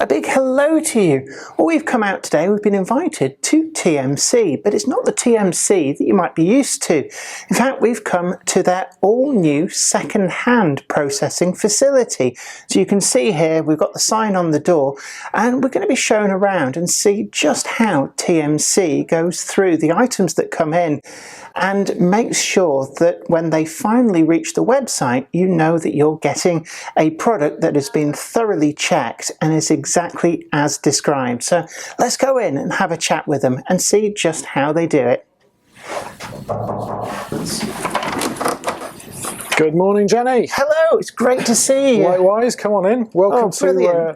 A big hello to you. Well, we've come out today, we've been invited to TMC, but it's not the TMC that you might be used to. In fact, we've come to their all-new second-hand processing facility. So you can see here, we've got the sign on the door, and we're going to be shown around and see just how TMC goes through the items that come in and makes sure that when they finally reach the website, you know that you're getting a product that has been thoroughly checked and is exactly as described. So let's go in and have a chat with them and see just how they do it. Good morning, Jenny. Hello, it's great to see you. Likewise, come on in. Welcome to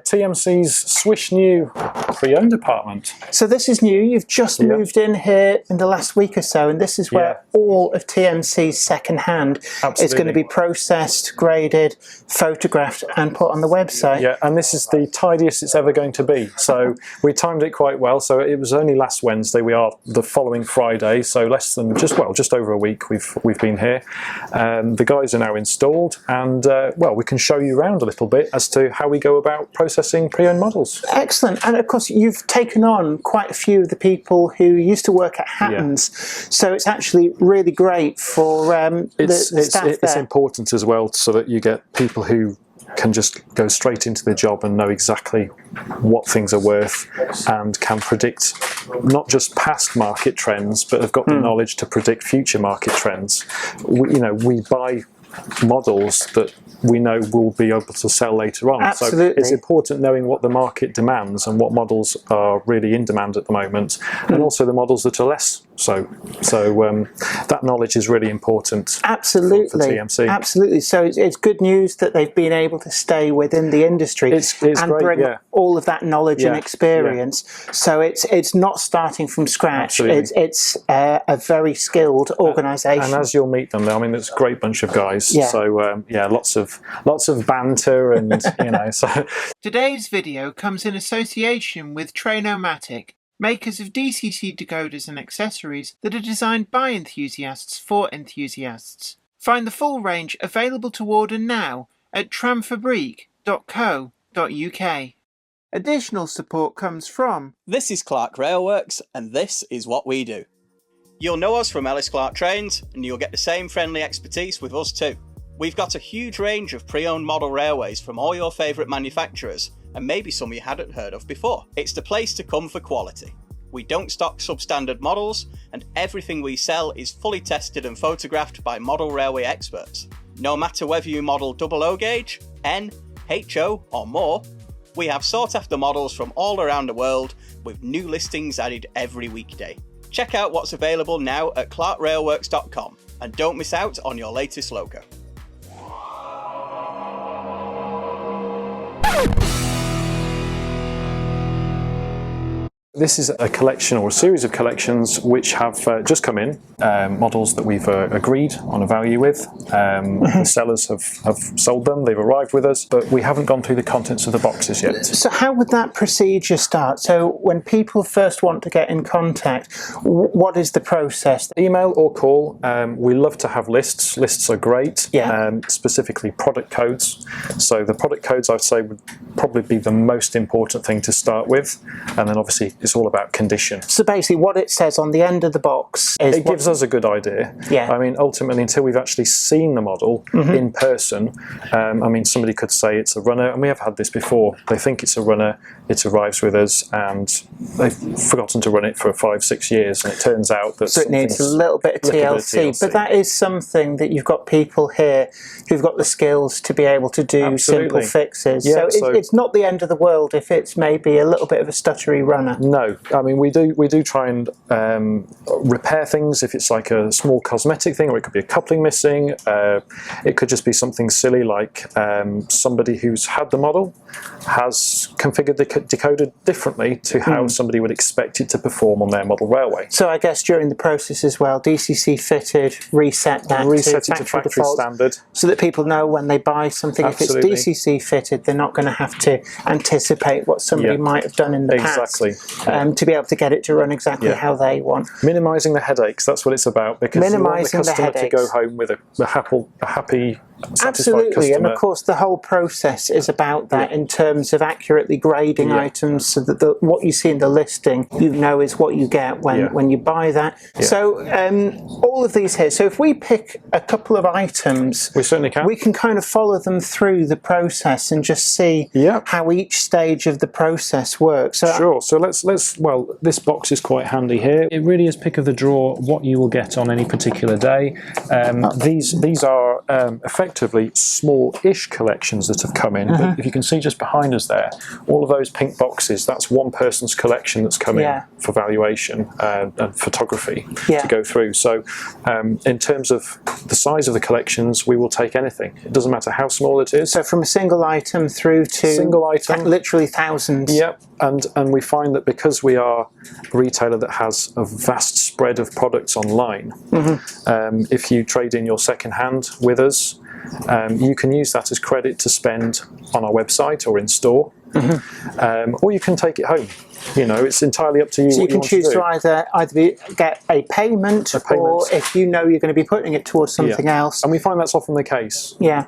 TMC's swish new pre-owned department. So this is new. You've just moved in here in the last week or so, and this is where all of TMC's second-hand is going to be processed, graded, photographed, and put on the website. Yeah, and this is the tidiest it's ever going to be. So we timed it quite well. So it was only last Wednesday. We are the following Friday. So less than just over a week we've been here. The guys are now installed, and well, we can show you around a little bit as to how we go about processing pre-owned models. Excellent. And of course you've taken on quite a few of the people who used to work at Hatton's, so it's actually really great for the staff there. It's important as well, so that you get people who can just go straight into the job and know exactly what things are worth and can predict not just past market trends, but have got the knowledge to predict future market trends. We buy models that we know we'll be able to sell later on. Absolutely. So it's important knowing what the market demands and what models are really in demand at the moment, and also the models that are less so. So that knowledge is really important. Absolutely. For TMC. Absolutely. So it's good news that they've been able to stay within the industry and great, bring all of that knowledge and experience. So it's not starting from scratch. It's a very skilled organisation. And as you'll meet them, I mean, it's a great bunch of guys. Yeah. So yeah, lots of banter and So Today's video comes in association with Trainomatic, makers of DCC decoders and accessories that are designed by enthusiasts for enthusiasts. Find the full range available to order now at tramfabriek.co.uk. Additional support comes from... This is Clark Railworks, and this is what we do. You'll know us from Ellis Clark Trains, and you'll get the same friendly expertise with us too. We've got a huge range of pre-owned model railways from all your favourite manufacturers, and maybe some you hadn't heard of before. It's the place to come for quality. We don't stock substandard models, and everything we sell is fully tested and photographed by model railway experts. No matter whether you model OO gauge, N, HO or more, we have sought after models from all around the world with new listings added every weekday. Check out what's available now at clarkrailworks.com, and don't miss out on your latest loco. This is a collection or a series of collections which have just come in, models that we've agreed on a value with. The sellers have sold them, they've arrived with us, but we haven't gone through the contents of the boxes yet. So how would that procedure start? So when people first want to get in contact, what is the process? Email or call. We love to have lists. Lists are great, specifically product codes. So the product codes, I'd say, would probably be the most important thing to start with, and then obviously it's all about condition. So basically what it says on the end of the box is... It gives us a good idea. Yeah. I mean, ultimately, until we've actually seen the model in person, I mean, somebody could say it's a runner, and we have had this before. They think it's a runner, it arrives with us, and they've forgotten to run it for 5-6 years, and it turns out that... So it needs a little bit of TLC, but that is something that you've got people here who've got the skills to be able to do simple fixes. Yeah, so it's not the end of the world if it's maybe a little bit of a stuttery runner. No, I mean, we do try and repair things if it's like a small cosmetic thing, or it could be a coupling missing. It could just be something silly like somebody who's had the model has configured the decoder differently to how somebody would expect it to perform on their model railway. So I guess during the process as well, DCC fitted, reset that to factory standard, so that people know when they buy something, if it's DCC fitted, they're not going to have to anticipate what somebody might have done in the past. To be able to get it to run exactly how they want. Minimising the headaches, that's what it's about, because you want the customer to go home with a happy satisfied Absolutely, customer. and of course the whole process is about that in terms of accurately grading items, so that what you see in the listing, you know, is what you get when you buy that. So all of these here. So if we pick a couple of items, we certainly can. We can kind of follow them through the process and just see how each stage of the process works. So sure. So let's. Well, this box is quite handy here. It really is pick of the draw what you will get on any particular day. These are effectively small-ish collections that have come in. But if you can see just behind us there, all of those pink boxes, that's one person's collection that's come in for valuation and photography to go through. So in terms of the size of the collections, we will take anything. It doesn't matter how small it is. So from a single item through to literally thousands. Yep, and we find that because we are a retailer that has a vast spread of products online, if you trade in your second hand with us, you can use that as credit to spend on our website or in store, or you can take it home. You know, it's entirely up to you. So you can choose to either get a payment, or if you know you're going to be putting it towards something else. And we find that's often the case. Yeah.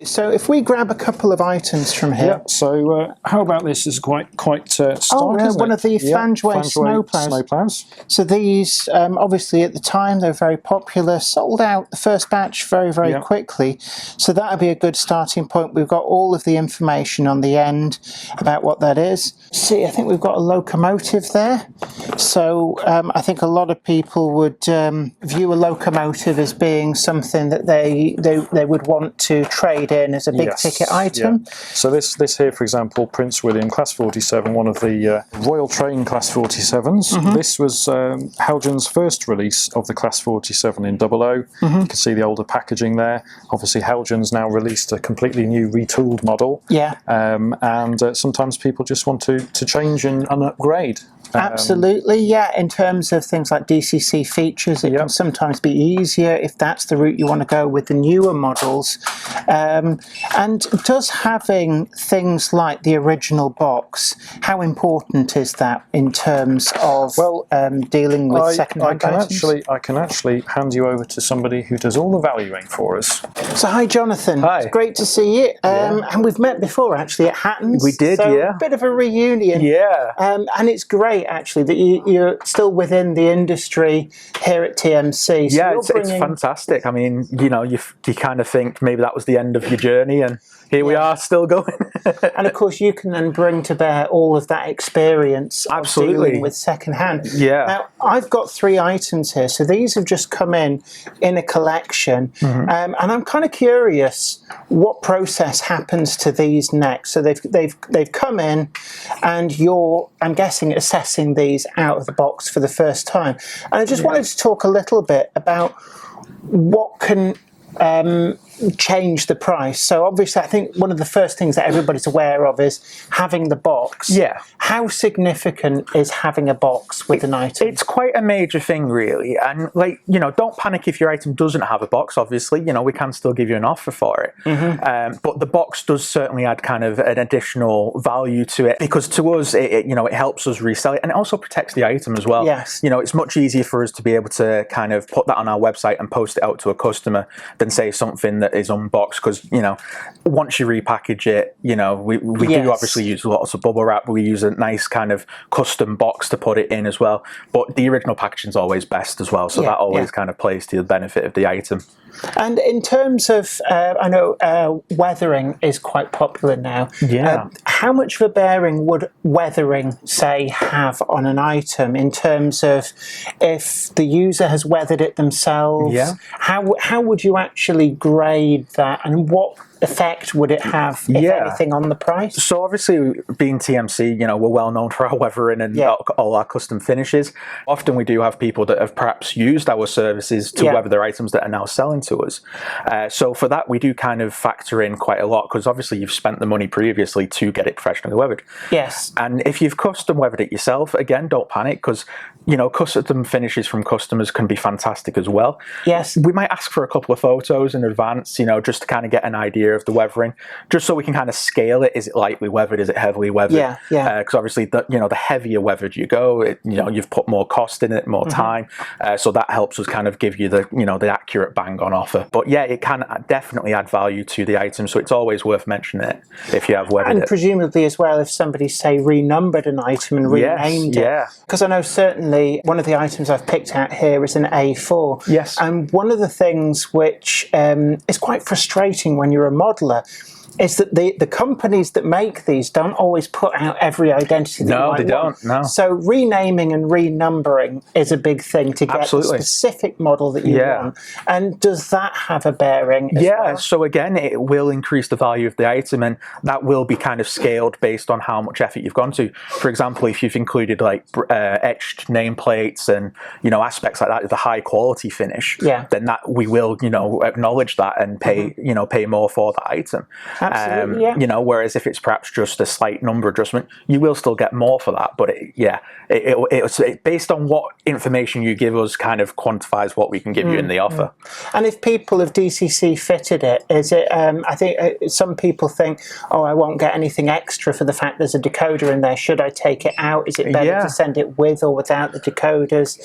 So if we grab a couple of items from here. Yeah, so how about this? Is quite stark, isn't one it? of the flangeway snowplows. So these, obviously at the time, they're very popular, sold out the first batch very, very quickly. So that would be a good starting point. We've got all of the information on the end about what that is. See, I think we've got a locomotive there. So I think a lot of people would view a locomotive as being something that they would want to trade in as a big ticket item. So this here, for example, Prince William Class 47, one of the Royal Train Class 47s. This was Helgen's first release of the Class 47 in 00. You can see the older packaging there. Obviously Helgen's now released a completely new retooled model. And sometimes people just want to change and upgrade. Absolutely, yeah. In terms of things like DCC features, it can sometimes be easier if that's the route you want to go with the newer models. And does having things like the original box, how important is that in terms of dealing with second-hand items? I can actually hand you over to somebody who does all the valuing for us. So hi, Jonathan. Hi. It's great to see you. And we've met before, actually, at Hatton's. We did, a bit of a reunion. And it's great, actually, that you're still within the industry here at TMC. So it's fantastic. I mean, you know, you kind of think maybe that was the end of your journey, and here we are still going. And of course, you can then bring to bear all of that experience of dealing with second-hand. Now, I've got 3 items here. So these have just come in a collection. And I'm kind of curious what process happens to these next. So they've come in, and you're, I'm guessing, assessing these out of the box for the first time. And I just wanted to talk a little bit about what can change the price. So obviously I think one of the first things that everybody's aware of is having the box. How significant is having a box with an item? It's quite a major thing, really. And, like, you know, don't panic if your item doesn't have a box. Obviously, you know, we can still give you an offer for it. But the box does certainly add kind of an additional value to it, because to us, it helps us resell it, and it also protects the item as well. You know, it's much easier for us to be able to kind of put that on our website and post it out to a customer than say something that is unboxed, because, you know, once you repackage it, you know, we do obviously use lots of bubble wrap, but we use a nice kind of custom box to put it in as well. But the original packaging is always best as well, so that always kind of plays to the benefit of the item. And in terms of, I know weathering is quite popular now. How much of a bearing would weathering, say, have on an item in terms of if the user has weathered it themselves? How would you actually grade that, and what effect would it have, if anything, on the price? So obviously, being TMC, you know, we're well known for our weathering and all our custom finishes. Often we do have people that have perhaps used our services to weather their items that are now selling to us. So for that, we do kind of factor in quite a lot, because obviously you've spent the money previously to get it professionally weathered. And if you've custom weathered it yourself, again, don't panic, because, you know, custom finishes from customers can be fantastic as well. We might ask for a couple of photos in advance, you know, just to kind of get an idea idea of the weathering, just so we can kind of scale it. Is it lightly weathered? Is it heavily weathered? Yeah, yeah. Because obviously, the heavier weathered you go, you've put more cost in it, more time. So that helps us kind of give you the accurate bang on offer. But yeah, it can definitely add value to the item. So it's always worth mentioning it if you have weathered and it. Presumably as well, if somebody, say, renumbered an item and renamed it. Because I know certainly one of the items I've picked out here is an A4. Yes. And one of the things which is quite frustrating when you're a modeller is that the companies that make these don't always put out every identity that you might they want. don't. No. So renaming and renumbering is a big thing to get the specific model that you want. And does that have a bearing as well? So again, it will increase the value of the item, and that will be kind of scaled based on how much effort you've gone to. For example, if you've included like etched nameplates and aspects like that with a high quality finish, then that we will acknowledge that and pay pay more for the item. Absolutely, Whereas if it's perhaps just a slight number adjustment, you will still get more for that. But it's based on what information you give us, kind of quantifies what we can give you in the offer. And if people have DCC fitted it, is it? I think some people think, oh, I won't get anything extra for the fact there's a decoder in there. Should I take it out? Is it better to send it with or without the decoders?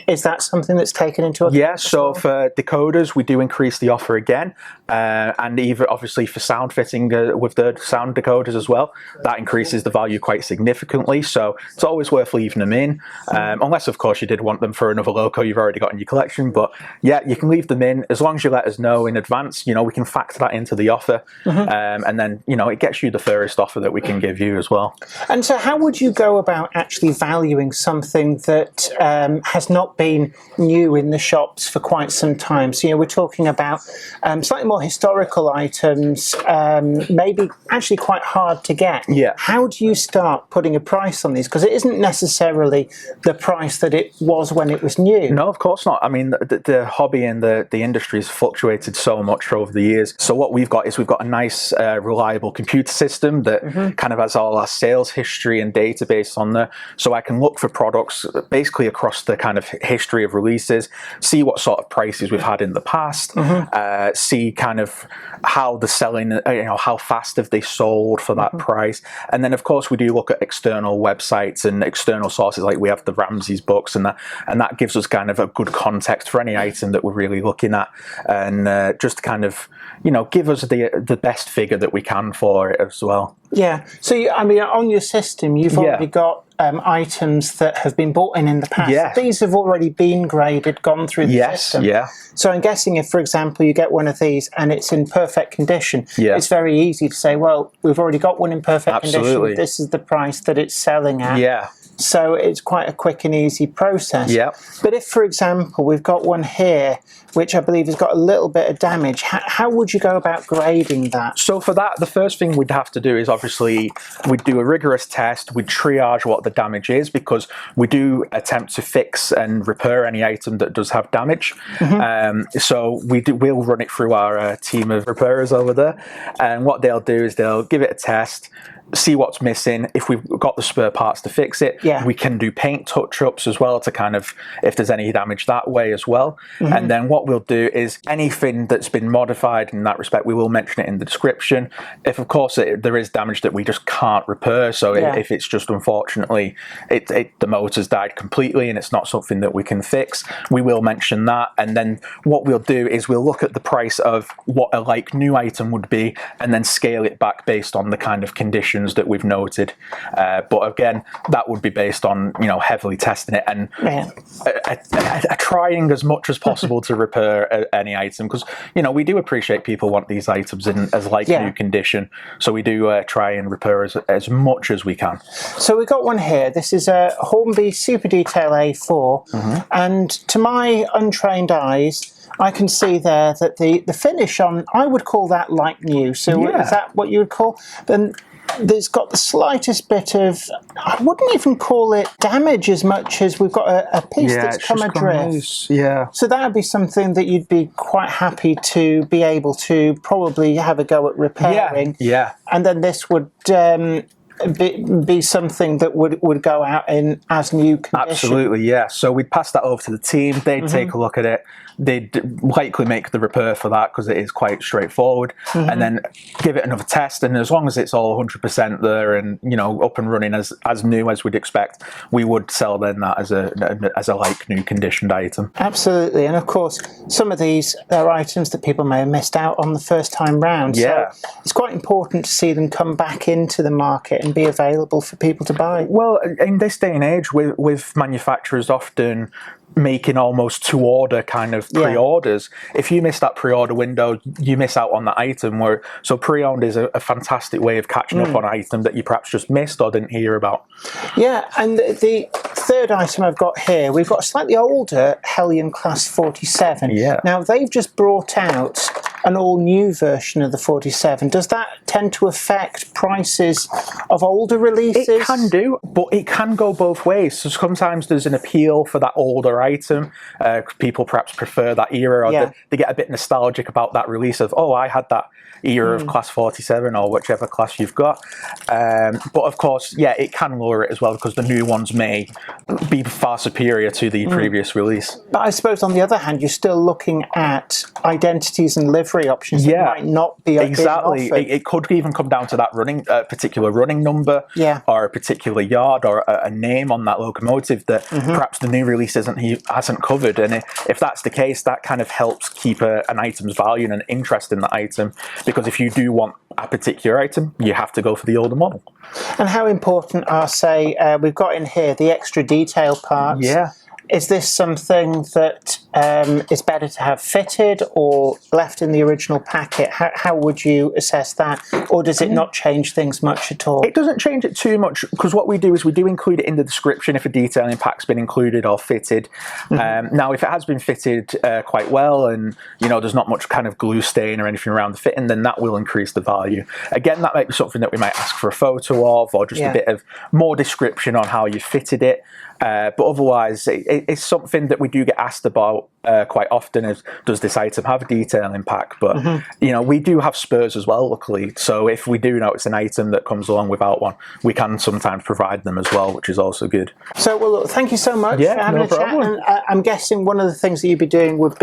Is that something that's taken into account? Yeah. So for decoders, we do increase the offer again, and even obviously for sound fitting with the sound decoders as well, that increases the value quite significantly. So it's always worth leaving them in, unless of course you did want them for another loco you've already got in your collection. But yeah, you can leave them in as long as you let us know in advance. We can factor that into the offer, and then it gets you the fairest offer that we can give you as well. And so how would you go about actually valuing something that has not been new in the shops for quite some time? So we're talking about slightly more historical items, maybe actually quite hard to get. Yeah. How do you start putting a price on these? Because it isn't necessarily the price that it was when it was new. No, of course not. I mean, the hobby and the industry has fluctuated so much over the years. So what we've got a nice, reliable computer system that kind of has all our sales history and database on there. So I can look for products basically across the kind of history of releases, see what sort of prices we've had in the past, see kind of how the selling, how fast have they sold for that price. And then of course we do look at external websites and external sources, like we have the Ramsey's books, and that gives us kind of a good context for any item that we're really looking at, and just kind of give us the best figure that we can for it as well. Yeah. So on your system you've already got items that have been bought in the past. Yeah. These have already been graded, gone through the system. Yeah. So I'm guessing if, for example, you get one of these and it's in perfect condition, it's very easy to say, well, we've already got one in perfect condition. This is the price that it's selling at. Yeah. So it's quite a quick and easy process. Yeah. But if, for example, we've got one here which I believe has got a little bit of damage, how would you go about grading that? So for that, the first thing we'd have to do is obviously we'd do a rigorous test. We'd triage what the damage is, because we do attempt to fix and repair any item that does have damage. So we'll run it through our team of repairers over there, and what they'll do is they'll give it a test, see what's missing. If we've got the spare parts to fix it, we can do paint touch-ups as well to kind of, if there's any damage that way as well. And then what we'll do is anything that's been modified in that respect, we will mention it in the description. If of course there is damage that we just can't repair, so if it's just unfortunately the motor's died completely and it's not something that we can fix, we will mention that. And then what we'll do is we'll look at the price of what a new item would be, and then scale it back based on the kind of condition that we've noted, but again, that would be based on heavily testing it and trying as much as possible to repair any item, because we do appreciate people want these items in as new condition, so we do try and repair as much as we can. So we've got one here. This is a Hornby Super Detail A4, and to my untrained eyes I can see there that the finish on, I would call that like new. So is that what you would call? Then there's got the slightest bit of, I wouldn't even call it damage as much as we've got a piece that's come adrift. So that would be something that you'd be quite happy to be able to probably have a go at repairing. And then this would be something that would go out in as new condition? Absolutely, yeah. So we'd pass that over to the team. They'd take a look at it. They'd likely make the repair for that because it is quite straightforward, and then give it another test. And as long as it's all 100% there and up and running as new as we'd expect, we would sell then that as a like new conditioned item. Absolutely, and of course some of these are items that people may have missed out on the first time round. Yeah. So it's quite important to see them come back into the market and be available for people to buy. Well, in this day and age, with manufacturers often making almost to order kind of pre-orders, if you miss that pre-order window, you miss out on that item. So pre-owned is a fantastic way of catching up on an item that you perhaps just missed or didn't hear about. Yeah, and the third item I've got here, we've got a slightly older Hellion Class 47. Yeah. Now they've just brought out an all-new version of the 47. Does that tend to affect prices of older releases? It can do, but it can go both ways. So sometimes there's an appeal for that older item. People perhaps prefer that era, or they get a bit nostalgic about that release of, oh, I had that era of Class 47 or whichever class you've got. But of course, it can lower it as well because the new ones may be far superior to the previous release. But I suppose on the other hand, you're still looking at identities and livery options that might not be exactly. being offered. It could even come down to that particular running number, or a particular yard, or a name on that locomotive that perhaps the new release hasn't covered. And if that's the case, that kind of helps keep an item's value and an interest in the item. Because if you do want a particular item, you have to go for the older model. And how important are, say, we've got in here the extra detail parts. Yeah. Is this something that is better to have fitted or left in the original packet? How would you assess that? Or does it not change things much at all? It doesn't change it too much, because what we do is we do include it in the description if a detailing pack's been included or fitted. Now, if it has been fitted quite well and there's not much kind of glue stain or anything around the fitting, then that will increase the value. Again, that might be something that we might ask for a photo of, or just a bit of more description on how you fitted it. But otherwise, it's something that we do get asked about quite often is, does this item have a detailing pack? But, we do have spares as well, luckily. So if we do notice an item that comes along without one, we can sometimes provide them as well, which is also good. So, well, look, thank you so much for having a chat. And I'm guessing one of the things that you'd be doing would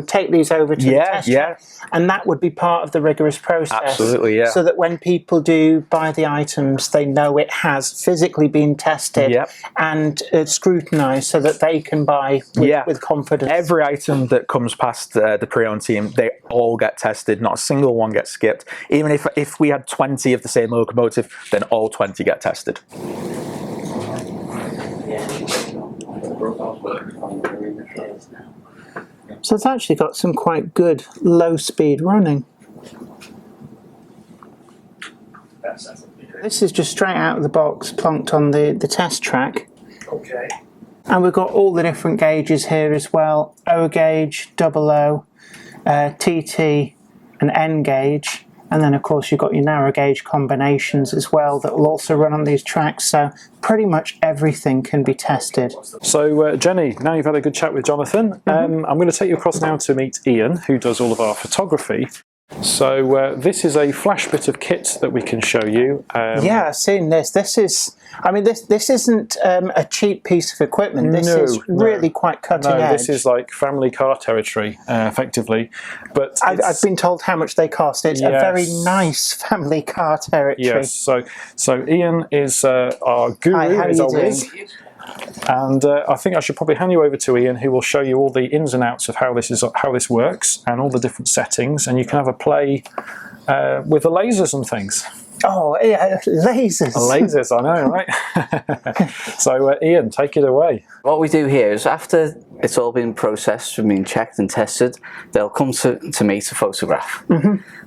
take these over to the test track, and that would be part of the rigorous process. Absolutely, yeah. So that when people do buy the items, they know it has physically been tested and scrutinised so that they can buy with confidence. Every item that comes past the pre-owned team, they all get tested. Not a single one gets skipped. Even if we had 20 of the same locomotive, then all 20 get tested. So it's actually got some quite good low-speed running. This is just straight out of the box, plonked on the test track. Okay. And we've got all the different gauges here as well. O gauge, double O, TT and N gauge. And then of course you've got your narrow gauge combinations as well that will also run on these tracks. So pretty much everything can be tested. So Jenny, now you've had a good chat with Jonathan, I'm going to take you across now to meet Ian, who does all of our photography. So this is a flash bit of kit that we can show you. Yeah, I've seen this. This is, I mean, this isn't a cheap piece of equipment. This is really quite cutting edge. This is like family car territory, effectively. But I've been told how much they cost. It's a very nice family car territory. Yes. So Ian is our guru. Hi, how are you doing? And I think I should probably hand you over to Ian, who will show you all the ins and outs of how this works and all the different settings, and you can have a play with the lasers and things. Oh, yeah, lasers. Lasers, I know, right? So Ian, take it away. What we do here is after it's all been processed and been checked and tested, they'll come to me to photograph,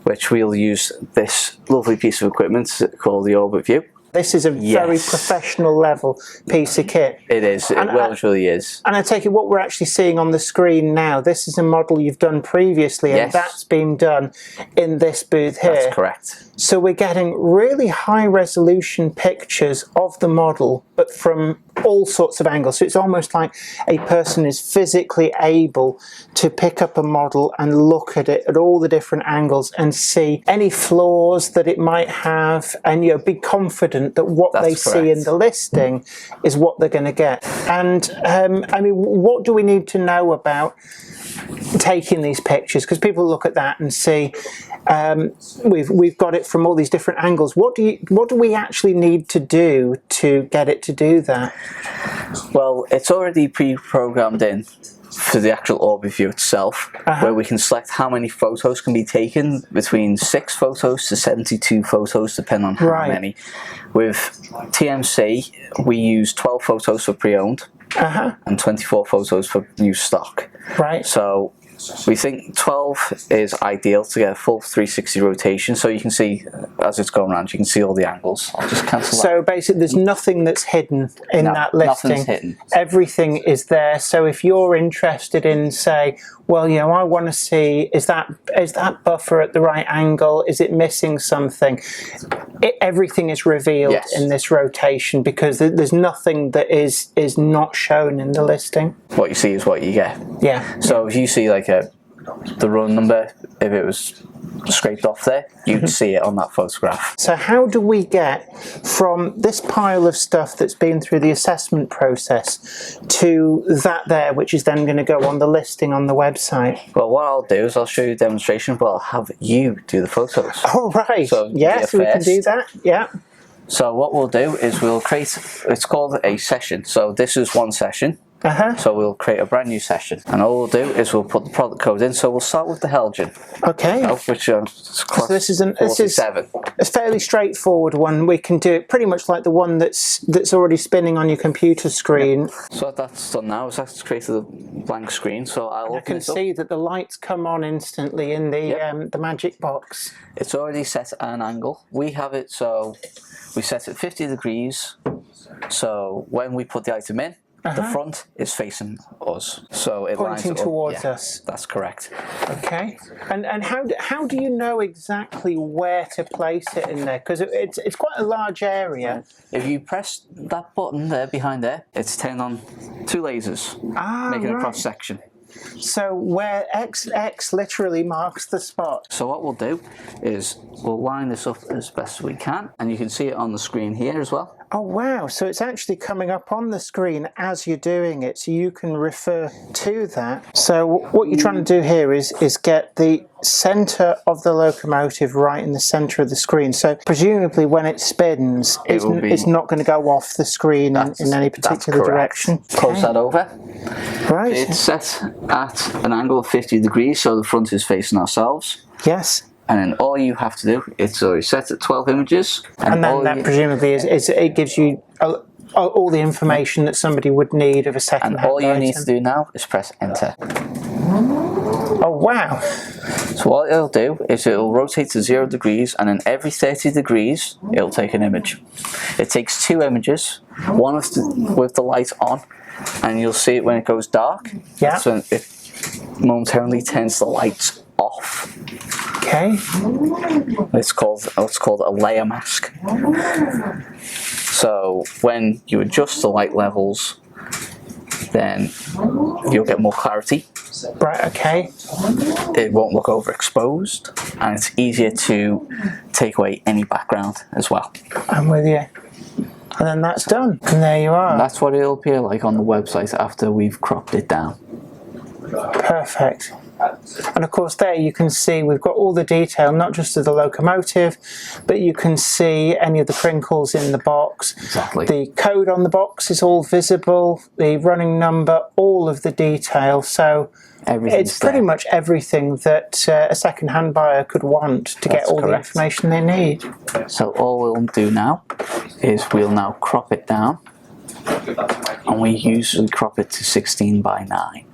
which we'll use this lovely piece of equipment called the Orbit View. This is a very professional level piece of kit. It is, it really is. And I take it what we're actually seeing on the screen now, this is a model you've done previously, and that's been done in this booth here. That's correct. So we're getting really high resolution pictures of the model, but from all sorts of angles. So it's almost like a person is physically able to pick up a model and look at it at all the different angles and see any flaws that it might have, and be confident that what they see in the listing is what they're going to get. And I mean, what do we need to know about taking these pictures? Because people look at that and see we've got it from all these different angles. What do we actually need to do to get it to do that? Well, it's already pre-programmed in for the actual orbit view itself, where we can select how many photos can be taken, between 6 photos to 72 photos, depending on how many. With TMC, we use 12 photos for pre-owned and 24 photos for new stock. Right. So we think 12 is ideal to get a full 360 rotation, so you can see as it's going around, you can see all the angles. I'll just cancel that. So basically there's nothing that's hidden in that listing. Nothing's hidden. Everything is there. So if you're interested in, say, well, I want to see, is that buffer at the right angle? Is it missing something? Everything is revealed in this rotation, because there's nothing that is not shown in the listing. What you see is what you get. Yeah. So if you see like the run number, if it was scraped off there, you'd see it on that photograph. So how do we get from this pile of stuff that's been through the assessment process to that there, which is then going to go on the listing on the website? Well, what I'll do is I'll show you a demonstration, but I'll have you do the photos. Oh, right. So yes, we can do that. Yeah. So what we'll do is we'll create, it's called a session. So this is one session. So we'll create a brand new session, and all we'll do is we'll put the product code in. So we'll start with the Helgen. Okay. Which so this is a fairly straightforward one. We can do it pretty much like the one that's already spinning on your computer screen. So what that's done now is that's created a blank screen. So I can see that the lights come on instantly in the magic box. It's already set at an angle. We have it so we set it 50 degrees. So when we put the item in, the front is facing us, so it pointing lines towards us. That's correct. Okay, and how do you know exactly where to place it in there? Because it's quite a large area. If you press that button there behind there, it's turned on 2 lasers, making a cross section. So where X literally marks the spot. So what we'll do is we'll line this up as best as we can, and you can see it on the screen here as well. Oh wow, so it's actually coming up on the screen as you're doing it, so you can refer to that. So what you're trying to do here is get the centre of the locomotive right in the centre of the screen. So presumably when it spins, it's not going to go off the screen in any particular direction. Close that over. Right. It's set at an angle of 50 degrees, so the front is facing ourselves. Yes. And then all you have to do, it's already set at 12 images. And then that presumably is it gives you all the information that somebody would need of a second-hand item. And all you need to do now is press enter. Oh wow. So what it'll do is it'll rotate to 0 degrees, and then every 30 degrees it'll take an image. It takes 2 images, one with the light on, and you'll see it when it goes dark. Yeah. So it momentarily turns the lights off. Okay. It's called a layer mask. So when you adjust the light levels, then you'll get more clarity. Right, okay. It won't look overexposed, and it's easier to take away any background as well. I'm with you. And then that's done. And there you are. And that's what it'll appear like on the website after we've cropped it down. Perfect. And of course there you can see we've got all the detail, not just of the locomotive, but you can see any of the crinkles in the box. Exactly. The code on the box is all visible, the running number, all of the detail. So it's pretty much everything that a second-hand buyer could want to get all the information they need. So all we'll do now is we'll now crop it down, and we usually crop it to 16:9.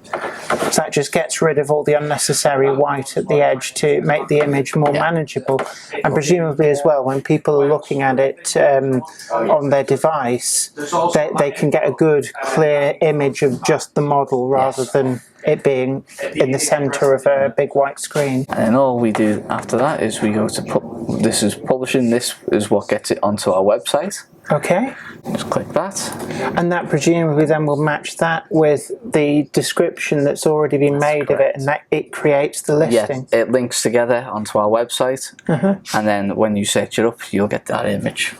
So that just gets rid of all the unnecessary white at the edge to make the image more manageable. And presumably as well, when people are looking at it on their device, they can get a good, clear image of just the model rather than it being in the centre of a big white screen. And then all we do after that is we go to this is publishing. This is what gets it onto our website. Okay. Just click that. And that presumably then will match that with the description that's already been made of it, and that it creates the listing. Yeah, it links together onto our website, and then when you search it up, you'll get that image.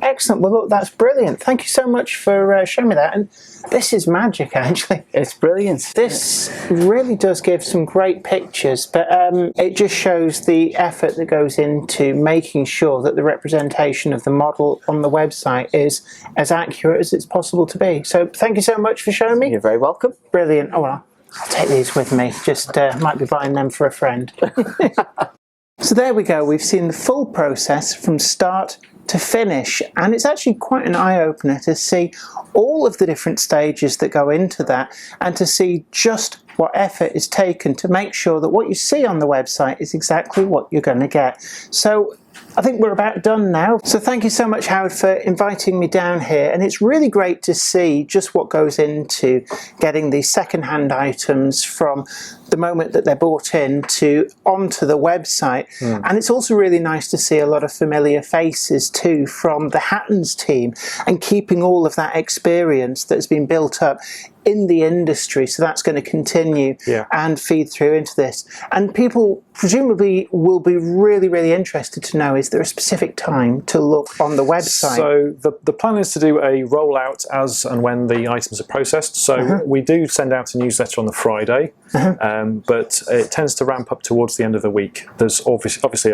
Excellent. Well, look, that's brilliant. Thank you so much for showing me that. And this is magic, actually. It's brilliant. This really does give some great pictures, but it just shows the effort that goes into making sure that the representation of the model on the website is as accurate as it's possible to be. So thank you so much for showing me. You're very welcome. Brilliant. Oh, well, I'll take these with me. Just might be buying them for a friend. So there we go. We've seen the full process from start to finish, and it's actually quite an eye-opener to see all of the different stages that go into that, and to see just what effort is taken to make sure that what you see on the website is exactly what you're going to get. So I think we're about done now. So thank you so much, Howard, for inviting me down here, and it's really great to see just what goes into getting these second-hand items from the moment that they're bought in to onto the website. And it's also really nice to see a lot of familiar faces too from the Hattons team, and keeping all of that experience that's been built up in the industry, so that's going to continue and feed through into this. And people presumably will be really, really interested to know, is there a specific time to look on the website? So the plan is to do a rollout as and when the items are processed. So we do send out a newsletter on the Friday, but it tends to ramp up towards the end of the week. There's obviously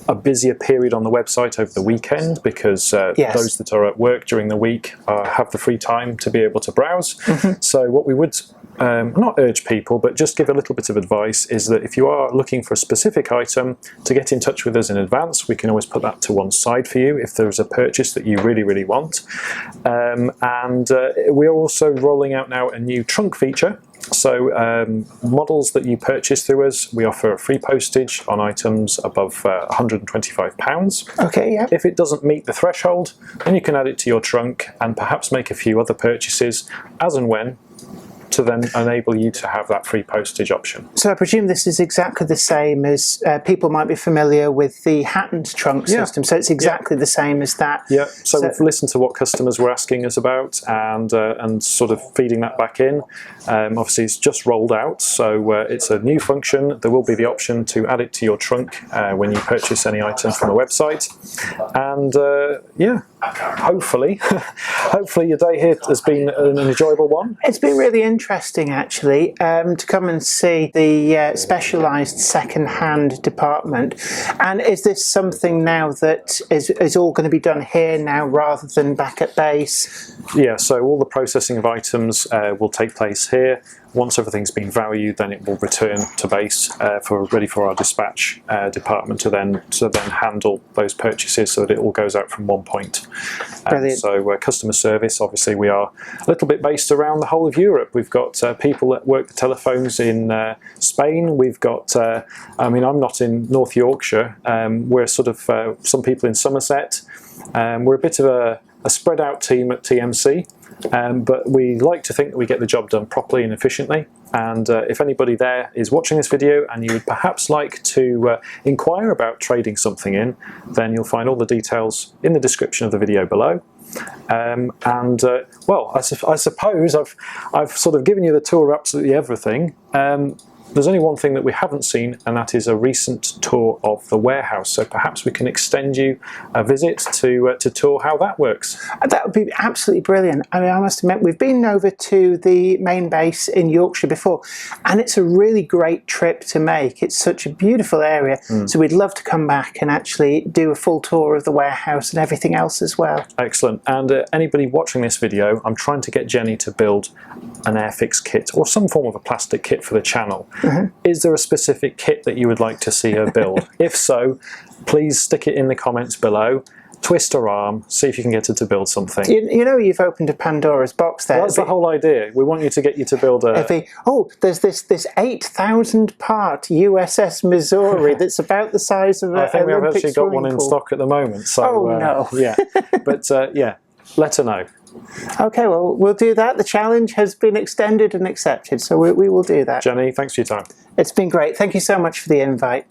a busier period on the website over the weekend, because those that are at work during the week have the free time to be able to browse. So what we would not urge people, but just give a little bit of advice, is that if you are looking for a specific item, to get in touch with us in advance. We can always put that to one side for you if there's a purchase that you really, really want. And we're also rolling out now a new trunk feature. So models that you purchase through us, we offer free postage on items above £125. Okay, yeah. If it doesn't meet the threshold, then you can add it to your trunk and perhaps make a few other purchases as and when, to then enable you to have that free postage option. So I presume this is exactly the same as people might be familiar with the Hattons trunk system. So it's exactly the same as that. Yeah. So we've listened to what customers were asking us about, and sort of feeding that back in. Obviously, it's just rolled out, so it's a new function. There will be the option to add it to your trunk when you purchase any item from the website. And hopefully your day here has been an enjoyable one. It's been really interesting, actually, to come and see the specialised second-hand department. And is this something now that is all going to be done here now rather than back at base? Yeah, so all the processing of items will take place here. Once everything's been valued, then it will return to base ready for our dispatch department to then handle those purchases, so that it all goes out from one point. So customer service, obviously we are a little bit based around the whole of Europe. We've got people that work the telephones in Spain. We've got, I'm not in North Yorkshire. We're sort of some people in Somerset. We're a bit of a spread out team at TMC. But we like to think that we get the job done properly and efficiently. And if anybody there is watching this video and you would perhaps like to inquire about trading something in, then you'll find all the details in the description of the video below. Well, I suppose I've sort of given you the tour of absolutely everything. There's only one thing that we haven't seen, and that is a recent tour of the warehouse. So perhaps we can extend you a visit to tour how that works. That would be absolutely brilliant. I mean, I must admit, we've been over to the main base in Yorkshire before, and it's a really great trip to make. It's such a beautiful area, so we'd love to come back and actually do a full tour of the warehouse and everything else as well. Excellent. And anybody watching this video, I'm trying to get Jenny to build an Airfix kit or some form of a plastic kit for the channel. Is there a specific kit that you would like to see her build? If so, please stick it in the comments below. Twist her arm, see if you can get her to build something. You know, you've opened a Pandora's box there. Well, that's the whole idea. We want you to get you to build a... there's this 8,000 part USS Missouri that's about the size of a I think we have Olympic actually got one in stock at the moment. So, no. Yeah, but let her know. Okay, well, we'll do that. The challenge has been extended and accepted, so we will do that. Jenny, thanks for your time. It's been great. Thank you so much for the invite.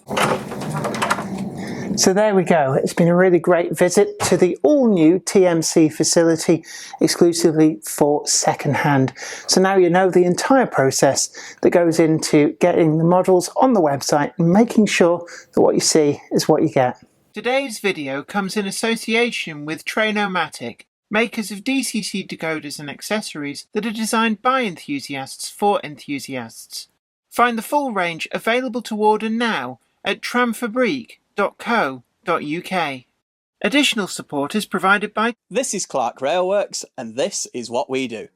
So there we go. It's been a really great visit to the all-new TMC facility exclusively for second-hand. So now you know the entire process that goes into getting the models on the website and making sure that what you see is what you get. Today's video comes in association with Trainomatics, makers of DCT decoders and accessories that are designed by enthusiasts for enthusiasts. Find the full range available to order now at tramfabriek.co.uk. Additional support is provided by... This is Clark Railworks, and this is what we do.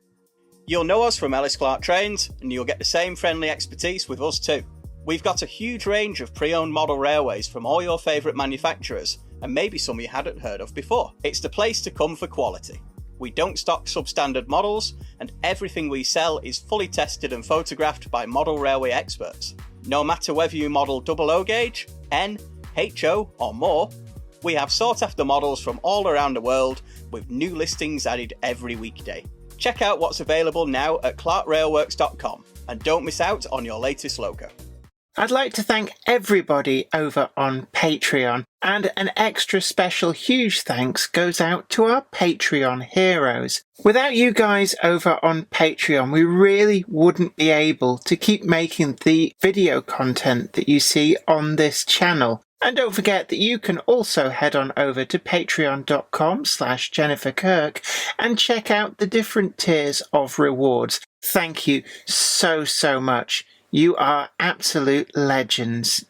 You'll know us from Ellis Clark Trains, and you'll get the same friendly expertise with us too. We've got a huge range of pre-owned model railways from all your favourite manufacturers, and maybe some you hadn't heard of before. It's the place to come for quality. We don't stock substandard models, and everything we sell is fully tested and photographed by model railway experts. No matter whether you model OO gauge, N, HO or more, we have sought after models from all around the world with new listings added every weekday. Check out what's available now at clarkrailworks.com and don't miss out on your latest loco. I'd like to thank everybody over on Patreon, and an extra special huge thanks goes out to our Patreon heroes. Without you guys over on Patreon, we really wouldn't be able to keep making the video content that you see on this channel. And don't forget that you can also head on over to patreon.com/Jennifer Kirk and check out the different tiers of rewards. Thank you so much. You are absolute legends.